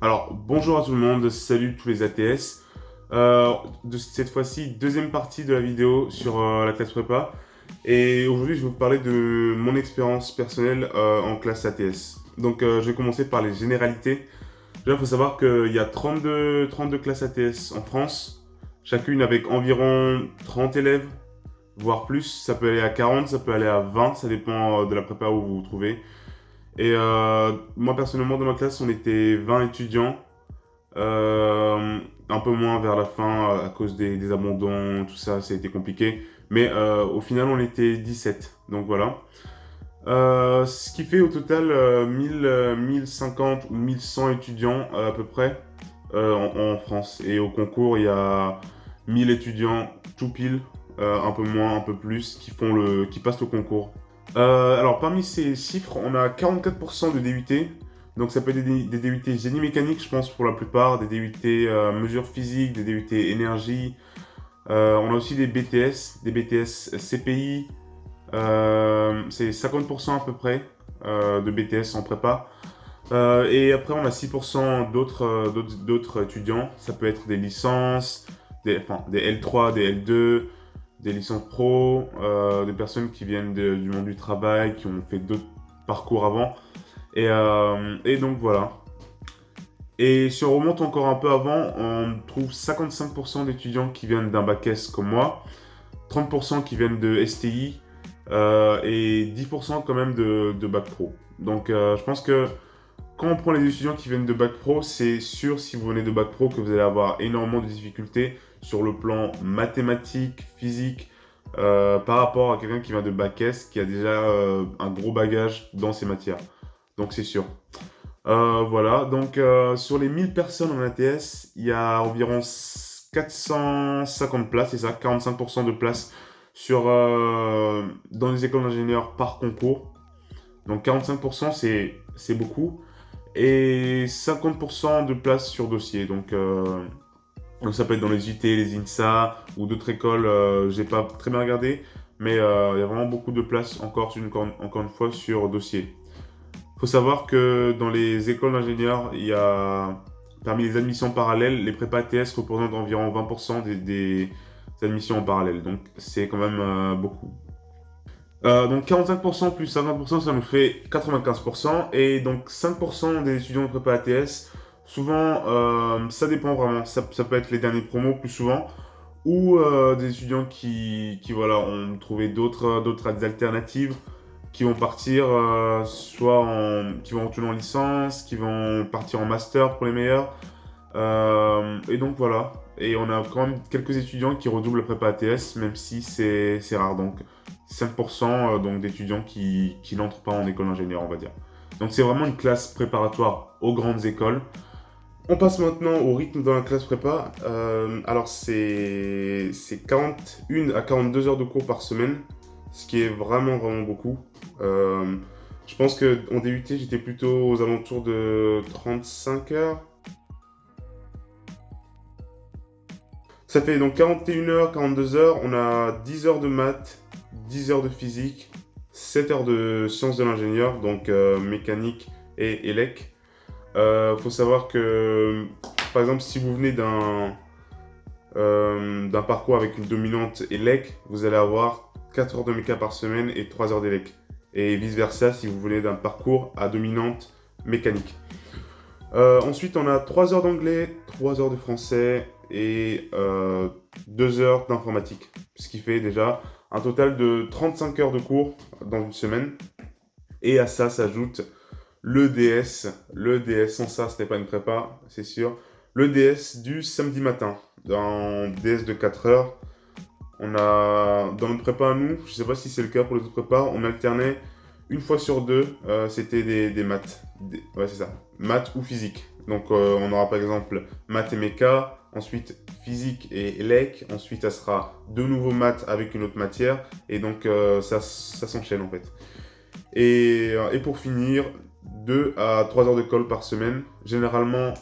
Alors, bonjour à tout le monde, salut tous les ATS. De cette fois-ci, deuxième partie de la vidéo sur la classe prépa. Et aujourd'hui, je vais vous parler de mon expérience personnelle en classe ATS. Donc, je vais commencer par les généralités. Déjà, il faut savoir qu'il y a 32 classes ATS en France, chacune avec environ 30 élèves, voire plus. Ça peut aller à 40, ça peut aller à 20, ça dépend de la prépa où vous vous trouvez. Et moi, personnellement, dans ma classe, on était 20 étudiants. Un peu moins vers la fin à cause des abandons, tout ça, ça a été compliqué. Mais au final, on était 17. Donc voilà. Ce qui fait au total 1050 ou 1100 étudiants à peu près en France. Et au concours, il y a 1000 étudiants tout pile, un peu moins, un peu plus, qui passent le concours. Alors parmi ces chiffres, on a 44% de DUT. Donc ça peut être des DUT génie mécanique, je pense pour la plupart, des DUT mesures physiques, des DUT énergie. On a aussi des BTS CPI. C'est 50% à peu près de BTS en prépa. Et après on a 6% d'autres étudiants. Ça peut être des licences, des L3, des L2, des licences pro, des personnes qui viennent du monde du travail, qui ont fait d'autres parcours avant. Et donc voilà. Et si on remonte encore un peu avant, on trouve 55% d'étudiants qui viennent d'un bac S comme moi, 30% qui viennent de STI et 10% quand même de bac pro. Donc je pense que quand on prend les étudiants qui viennent de bac pro, c'est sûr si vous venez de bac pro que vous allez avoir énormément de difficultés sur le plan mathématique, physique, par rapport à quelqu'un qui vient de bac S, qui a déjà un gros bagage dans ces matières. Donc c'est sûr. Voilà, donc sur les 1000 personnes en ATS, il y a environ 450 places, c'est ça, 45% de places dans les écoles d'ingénieurs par concours. Donc 45%, c'est beaucoup. Et 50% de places sur dossier. Donc ça peut être dans les UT, les INSA ou d'autres écoles, j'ai pas très bien regardé, mais il y a vraiment beaucoup de places encore une fois sur dossier. Faut savoir que dans les écoles d'ingénieurs, parmi les admissions parallèles, les prépa TS représentent environ 20% des admissions en parallèle. Donc c'est quand même beaucoup. Donc 45% plus 50%, ça nous fait 95%. Et donc 5% des étudiants de prépa ATS, souvent, ça dépend vraiment. Ça peut être les derniers promos plus souvent. Ou des étudiants qui voilà, ont trouvé d'autres alternatives, qui vont partir qui vont retourner en licence, qui vont partir en master pour les meilleurs. Et donc voilà. Et on a quand même quelques étudiants qui redoublent la prépa ATS, même si c'est rare. Donc 5% donc d'étudiants qui n'entrent pas en école d'ingénieur, on va dire. Donc c'est vraiment une classe préparatoire aux grandes écoles. On passe maintenant au rythme dans la classe prépa. Alors c'est 41 à 42 heures de cours par semaine, ce qui est vraiment beaucoup. Je pense qu'en DUT, j'étais plutôt aux alentours de 35 heures. Ça fait donc 41 heures, 42 heures. On a 10 heures de maths, 10 heures de physique, 7 heures de sciences de l'ingénieur, donc mécanique et élec. Faut savoir que, par exemple, si vous venez d'un parcours avec une dominante élec, vous allez avoir 4 heures de méca par semaine et 3 heures d'élec. Et vice versa si vous venez d'un parcours à dominante mécanique. Ensuite, on a 3 heures d'anglais, 3 heures de français et 2 heures d'informatique. Ce qui fait déjà un total de 35 heures de cours dans une semaine. Et à ça s'ajoute le DS. Le DS, sans ça, ce n'est pas une prépa, c'est sûr. Le DS du samedi matin. Dans DS de 4 heures. On a, dans notre prépa à nous, je ne sais pas si c'est le cas pour les autres prépas, on alternait une fois sur deux, c'était des maths. Ouais, c'est ça. Maths ou physique. Donc, on aura par exemple maths et méca, ensuite physique et élec, ensuite ça sera de nouveau maths avec une autre matière, et donc ça s'enchaîne en fait. Et pour finir, 2 à 3 heures de colle par semaine. Généralement,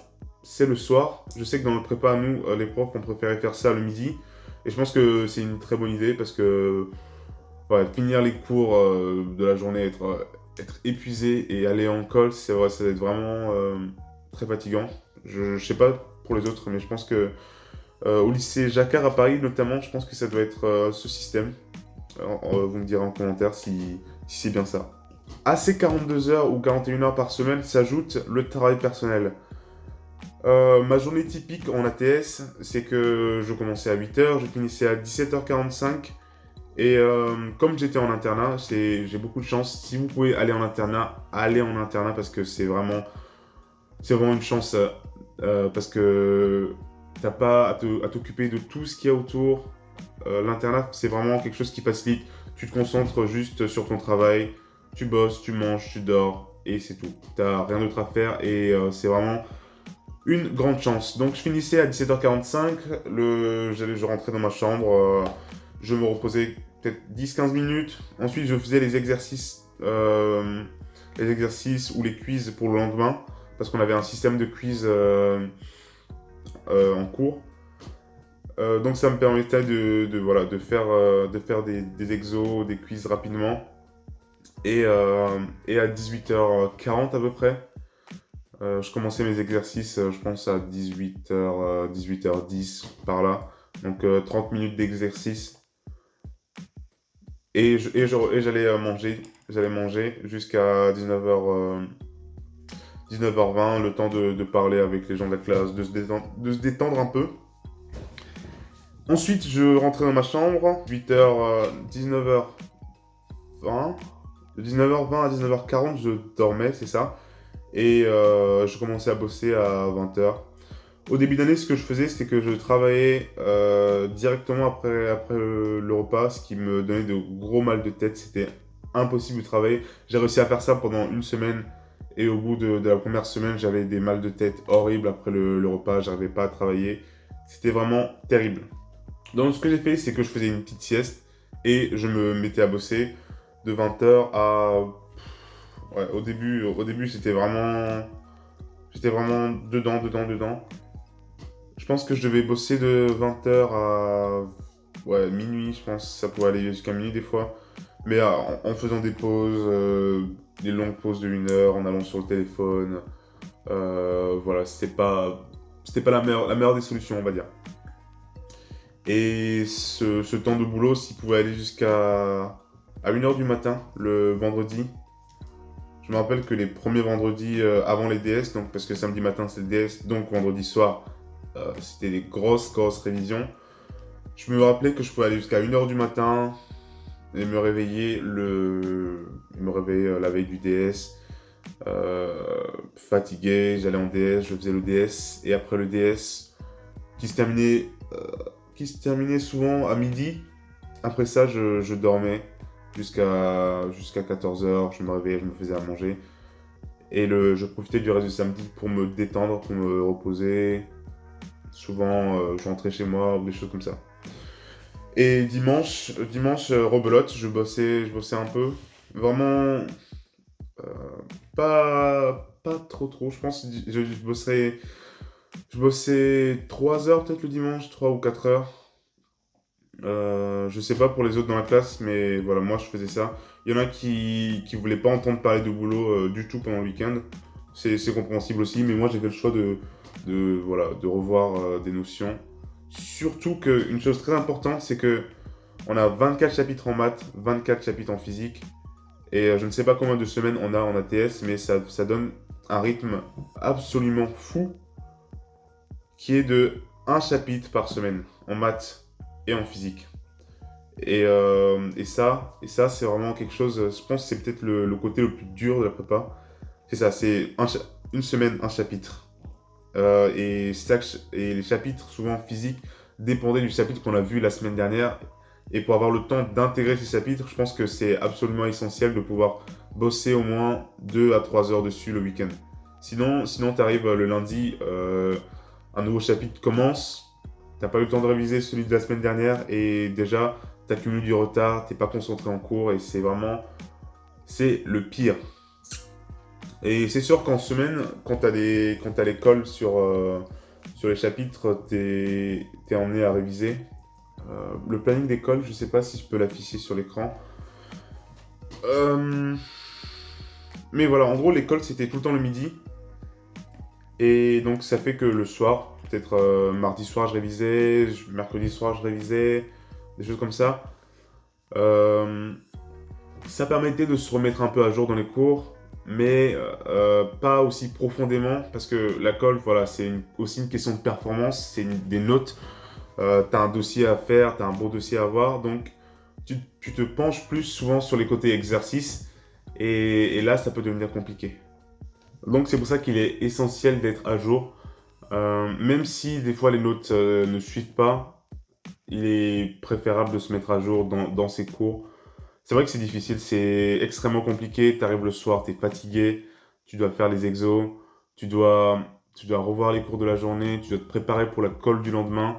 c'est le soir. Je sais que dans notre prépa, nous, les profs, on préférait faire ça le midi. Et je pense que c'est une très bonne idée parce que ouais, finir les cours de la journée, être épuisé et aller en colle, c'est vrai, ça va être vraiment très fatigant. Je sais pas pour les autres, mais je pense que au lycée Jacquard à Paris notamment, je pense que ça doit être ce système. Vous me direz en commentaire si c'est bien ça. À ces 42 heures ou 41 heures par semaine s'ajoute le travail personnel. Ma journée typique en ATS, c'est que je commençais à 8 heures, je finissais à 17h45. Et comme j'étais en internat, j'ai beaucoup de chance. Si vous pouvez aller en internat, allez en internat parce que c'est vraiment une chance. Parce que t'as pas à t'occuper de tout ce qu'il y a autour. L'internat, c'est vraiment quelque chose qui facilite. Tu te concentres juste sur ton travail, tu bosses, tu manges, tu dors, et c'est tout. T'as rien d'autre à faire, et c'est vraiment une grande chance. Donc je finissais à 17h45, je rentrais dans ma chambre, je me reposais peut-être 10-15 minutes. Ensuite, je faisais les exercices ou les quiz pour le lendemain, parce qu'on avait un système de quiz en cours. Donc ça me permettait voilà, de faire des exos, des quiz rapidement. Et à 18h40 à peu près, je commençais mes exercices, je pense à 18h, 18h10 par là. Donc 30 minutes d'exercice. Et j'allais manger. J'allais manger jusqu'à 19h20, le temps de parler avec les gens de la classe, de se détendre un peu. Ensuite, je rentrais dans ma chambre, 8h, 19h20. De 19h20 à 19h40, je dormais, c'est ça. Et je commençais à bosser à 20h. Au début d'année, ce que je faisais, c'était que je travaillais directement après le repas, ce qui me donnait de gros mal de tête. C'était impossible de travailler. J'ai réussi à faire ça pendant une semaine. Et au bout de la première semaine, j'avais des mal de tête horribles après le repas. J'arrivais pas à travailler. C'était vraiment terrible. Donc ce que j'ai fait, c'est que je faisais une petite sieste et je me mettais à bosser de 20h à... Ouais, au début j'étais vraiment dedans. Je pense que je devais bosser de 20h à ouais, minuit, je pense. Ça pouvait aller jusqu'à minuit des fois. Mais en faisant des pauses, des longues pauses de 1 heure, en allant sur le téléphone. Voilà, c'était pas la meilleure des solutions, on va dire. Et ce temps de boulot, s'il pouvait aller jusqu'à 1h du matin, le vendredi. Je me rappelle que les premiers vendredis avant les DS, donc parce que samedi matin c'est le DS, donc vendredi soir, c'était des grosses révisions. Je me rappelais que je pouvais aller jusqu'à 1h du matin et me réveiller la veille du DS. Fatigué, j'allais en DS, je faisais le DS, et après le DS, qui se terminait, qui se terminait souvent à midi. Après ça, je dormais jusqu'à 14h, je me réveillais, je me faisais à manger. Et je profitais du reste du samedi pour me détendre, pour me reposer. Souvent, je rentrais chez moi ou des choses comme ça. Et dimanche, rebelote, je bossais un peu. Vraiment, pas trop. Je pense que je bossais 3 heures peut-être le dimanche, 3 ou 4 heures. Je sais pas pour les autres dans la classe, mais voilà, moi je faisais ça. Il y en a qui voulaient pas entendre parler de boulot du tout pendant le week-end. C'est compréhensible aussi, mais moi j'ai fait le choix voilà, de revoir des notions. Surtout qu'une chose très importante, c'est que on a 24 chapitres en maths, 24 chapitres en physique. Et je ne sais pas combien de semaines on a en ATS, mais ça donne un rythme absolument fou qui est de un chapitre par semaine en maths et en physique. Et ça, c'est vraiment quelque chose, je pense que c'est peut-être le côté le plus dur de la prépa. C'est ça, c'est une semaine, un chapitre. Et les chapitres, souvent physiques, dépendaient du chapitre qu'on a vu la semaine dernière. Et pour avoir le temps d'intégrer ces chapitres, je pense que c'est absolument essentiel de pouvoir bosser au moins 2 à 3 heures dessus le week-end. Sinon tu arrives le lundi, un nouveau chapitre commence, t'as pas eu le temps de réviser celui de la semaine dernière et déjà t'accumules du retard, t'es pas concentré en cours et c'est le pire. Et c'est sûr qu'en semaine, quand t'as l'école sur les chapitres, t'es emmené à réviser. Le planning d'école, je sais pas si je peux l'afficher sur l'écran. Mais voilà, en gros, l'école c'était tout le temps le midi. Et donc ça fait que le soir, peut-être mardi soir je révisais, mercredi soir je révisais, des choses comme ça. Euh, Ça permettait de se remettre un peu à jour dans les cours, mais pas aussi profondément, parce que la colle, voilà, aussi une question de performance, des notes. Tu as un dossier à faire, tu as un bon dossier à avoir, donc tu te penches plus souvent sur les côtés exercices, et là, ça peut devenir compliqué. Donc c'est pour ça qu'il est essentiel d'être à jour. Même si des fois les notes ne suivent pas, il est préférable de se mettre à jour dans ses cours. C'est vrai que c'est difficile, c'est extrêmement compliqué. Tu arrives le soir, tu es fatigué, tu dois faire les exos, tu dois, tu dois revoir les cours de la journée, tu dois te préparer pour la colle du lendemain.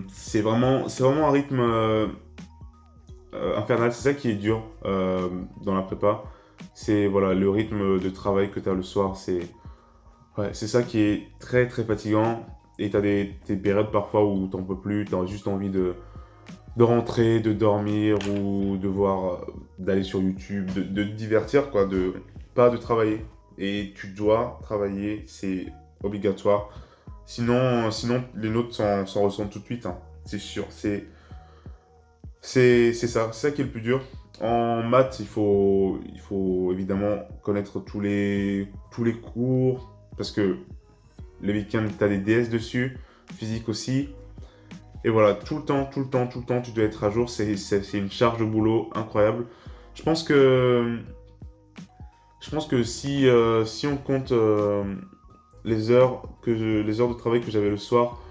C'est vraiment un rythme infernal. C'est ça qui est dur dans la prépa. C'est voilà, le rythme de travail que tu as le soir. C'est ça qui est très très fatigant. Et tu as des périodes parfois où tu n'en peux plus, tu as juste envie de rentrer, de dormir ou de voir, d'aller sur YouTube, de te divertir, quoi, pas de travailler. Et tu dois travailler, c'est obligatoire. Sinon les notes s'en ressentent tout de suite, hein. C'est sûr. C'est ça qui est le plus dur. En maths, il faut évidemment connaître tous les cours, parce que les week-ends, tu as des DS dessus, physique aussi. Et voilà, tout le temps, tout le temps, tout le temps, tu dois être à jour. C'est une charge de boulot incroyable. Je pense que, je pense que si on compte les heures de travail que j'avais le soir,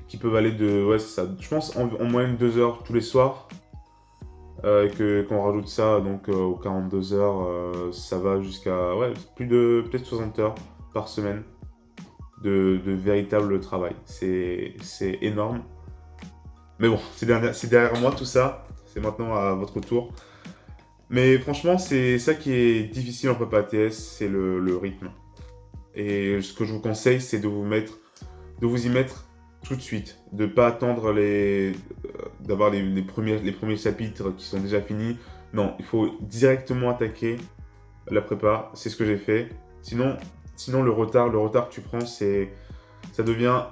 qui peuvent aller de, ouais, c'est ça. Je pense en moyenne 2 heures tous les soirs. Qu'on rajoute ça donc aux 42 heures, ça va jusqu'à ouais, plus de peut-être 60 heures par semaine de véritable travail. C'est énorme. Mais bon, c'est derrière moi tout ça. C'est maintenant à votre tour. Mais franchement, c'est ça qui est difficile en prépa ATS, c'est le rythme. Et ce que je vous conseille, c'est de vous y mettre tout de suite. De ne pas attendre d'avoir les premiers chapitres qui sont déjà finis. Non, il faut directement attaquer la prépa. C'est ce que j'ai fait. Sinon le retard que tu prends, ça devient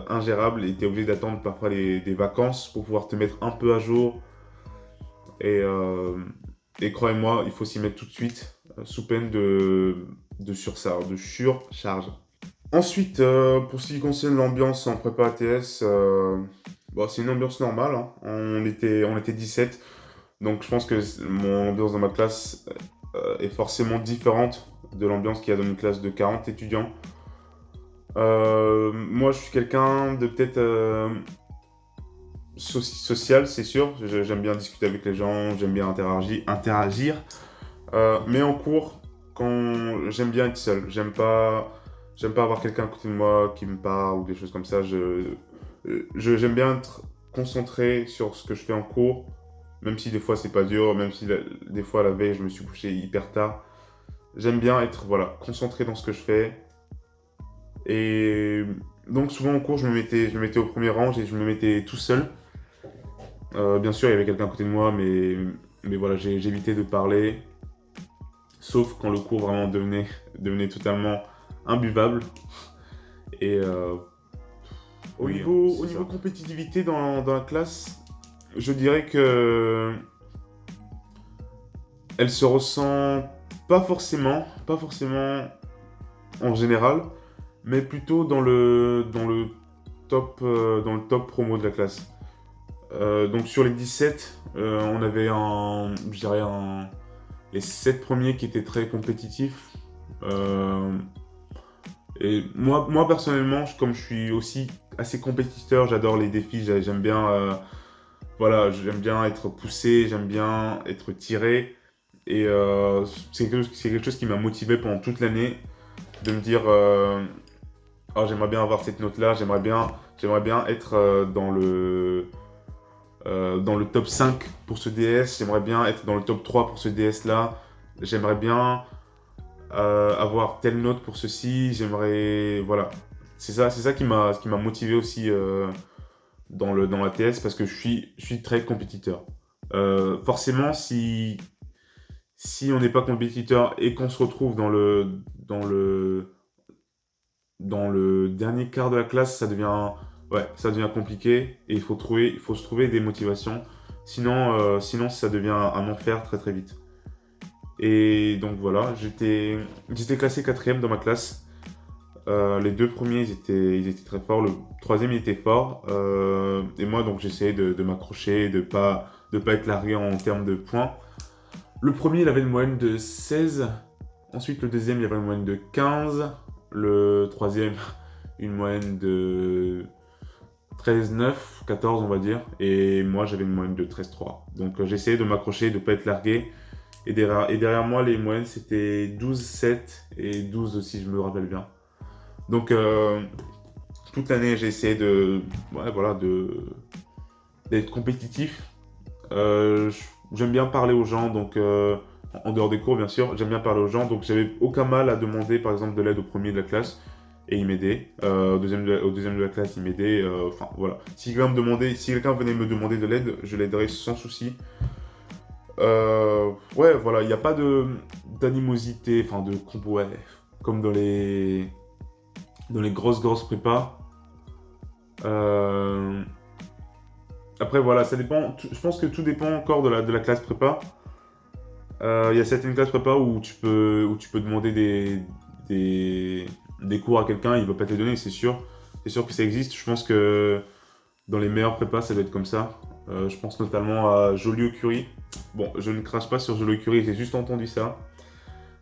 ingérable et tu es obligé d'attendre parfois des vacances pour pouvoir te mettre un peu à jour. Et, euh, et croyez-moi, il faut s'y mettre tout de suite, sous peine de surcharge. Ensuite, pour ce qui concerne l'ambiance en prépa ATS, bon, c'est une ambiance normale, hein. On était 17, donc je pense que mon ambiance dans ma classe est forcément différente de l'ambiance qu'il y a dans une classe de 40 étudiants. Moi, je suis quelqu'un de peut-être social, c'est sûr. J'aime bien discuter avec les gens, j'aime bien interagir. Mais en cours, quand j'aime bien être seul, j'aime pas avoir quelqu'un à côté de moi qui me parle ou des choses comme ça. J'aime bien être concentré sur ce que je fais en cours, même si des fois c'est pas dur, même si des fois la veille je me suis couché hyper tard. J'aime bien être voilà, concentré dans ce que je fais. Et donc souvent en cours, je me mettais au premier rang et je me mettais tout seul. Bien sûr, il y avait quelqu'un à côté de moi, mais voilà, j'évitais de parler, sauf quand le cours vraiment devenait totalement imbuvable. Et au Oui, niveau, c'est au ça. niveau compétitivité dans la classe, je dirais que elle se ressent pas forcément en général, mais plutôt dans le top promo de la classe. Donc sur les 17, on avait je dirais les 7 premiers qui étaient très compétitifs. Euh, et moi personnellement, comme je suis aussi assez compétiteur, j'adore les défis, j'aime bien, voilà, j'aime bien être poussé, j'aime bien être tiré. Et c'est quelque chose qui m'a motivé pendant toute l'année de me dire, oh, j'aimerais bien avoir cette note-là, j'aimerais bien être dans le top 5 pour ce DS, j'aimerais bien être dans le top 3 pour ce DS-là, j'aimerais bien avoir telle note pour ceci, j'aimerais... Voilà. C'est ça qui m'a motivé aussi dans la TS parce que je suis très compétiteur. Forcément, si on n'est pas compétiteur et qu'on se retrouve dans le dernier quart de la classe, ça devient compliqué et il faut se trouver des motivations. Sinon, ça devient un enfer très très vite. Et donc voilà, j'étais classé quatrième dans ma classe. Les deux premiers, ils étaient très forts. Le troisième, il était fort. Et moi, donc, j'essayais de m'accrocher, de pas être largué en termes de points. Le premier, il avait une moyenne de 16. Ensuite, le deuxième, il avait une moyenne de 15. Le troisième, une moyenne de 13,9, 14, on va dire. Et moi, j'avais une moyenne de 13,3. Donc, j'essayais de m'accrocher, de ne pas être largué. Et derrière moi, les moyennes, c'était 12,7 et 12 aussi, je me rappelle bien. Donc, toute l'année, j'ai essayé d'être compétitif. J'aime bien parler aux gens, donc en dehors des cours, bien sûr, j'aime bien parler aux gens. Donc, j'avais aucun mal à demander, par exemple, de l'aide au premier de la classe. Et il m'aidait. Au deuxième de la classe, il m'aidait. Enfin, voilà. Si quelqu'un venait me demander de l'aide, je l'aiderais sans souci. Ouais, voilà, il n'y a pas d'animosité, enfin ouais, comme dans les grosses prépas. Euh, Après, voilà, ça dépend. Je pense que tout dépend encore de la classe prépa. Il y a certaines classes prépa où tu peux demander des cours à quelqu'un, il va pas te les donner, c'est sûr. C'est sûr que ça existe. Je pense que dans les meilleures prépas, ça doit être comme ça. Je pense notamment à Joliot-Curie. Bon, je ne crache pas sur Joliot-Curie, j'ai juste entendu ça.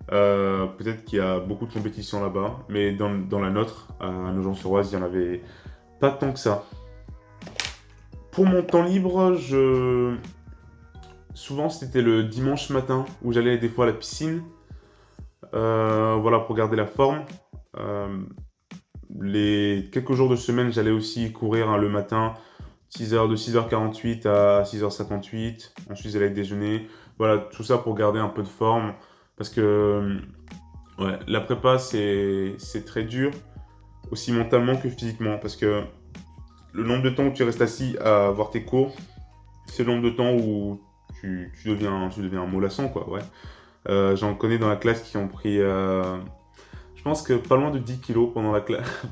Peut-être qu'il y a beaucoup de compétitions là-bas, mais dans la nôtre, à Nogent-sur-Oise, il n'y en avait pas tant que ça. Pour mon temps libre, souvent c'était le dimanche matin où j'allais des fois à la piscine, voilà, pour garder la forme. Les quelques jours de semaine, j'allais aussi courir le matin, de 6h48 à 6h58. Ensuite, j'allais déjeuner. Voilà, tout ça pour garder un peu de forme. Parce que ouais, la prépa, c'est très dur, aussi mentalement que physiquement. Parce que le nombre de temps où tu restes assis à voir tes cours, c'est le nombre de temps où tu deviens un mollasson, quoi, ouais. J'en connais dans la classe qui ont pris, je pense que pas loin de 10 kilos pendant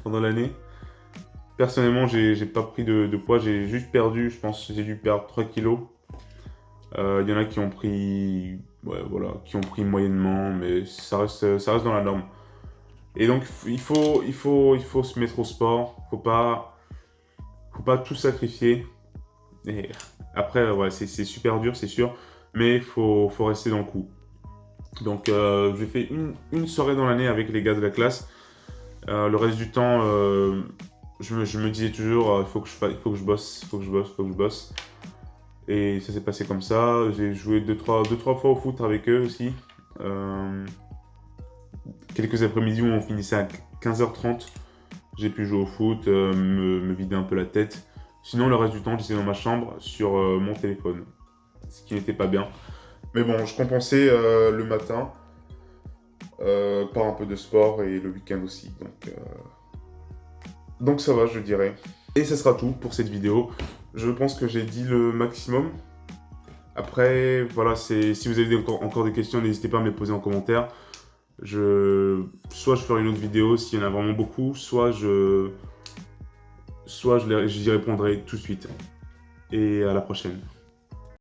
pendant l'année. Personnellement, j'ai pas pris de poids, j'ai juste perdu, je pense que j'ai dû perdre 3 kilos. Il y en a qui ont pris, ouais, voilà, qui ont pris moyennement, mais ça reste dans la norme. Et donc, il faut se mettre au sport, faut pas tout sacrifier. Et après, ouais, c'est super dur, c'est sûr, mais faut rester dans le coup. Donc, j'ai fait une soirée dans l'année avec les gars de la classe. Le reste du temps, je me disais toujours, il faut que je bosse, il faut que je bosse, il faut que je bosse. Et ça s'est passé comme ça. J'ai joué deux, trois fois au foot avec eux aussi. Quelques après-midi où on finissait à 15h30. J'ai pu jouer au foot, me vider un peu la tête. Sinon, le reste du temps, j'étais dans ma chambre sur mon téléphone. Ce qui n'était pas bien. Mais bon, je compensais le matin par un peu de sport et le week-end aussi. Donc ça va, je dirais. Et ce sera tout pour cette vidéo. Je pense que j'ai dit le maximum. Après, voilà, si vous avez encore des questions, n'hésitez pas à me les poser en commentaire. Soit je ferai une autre vidéo s'il y en a vraiment beaucoup, soit j'y répondrai tout de suite. Et à la prochaine.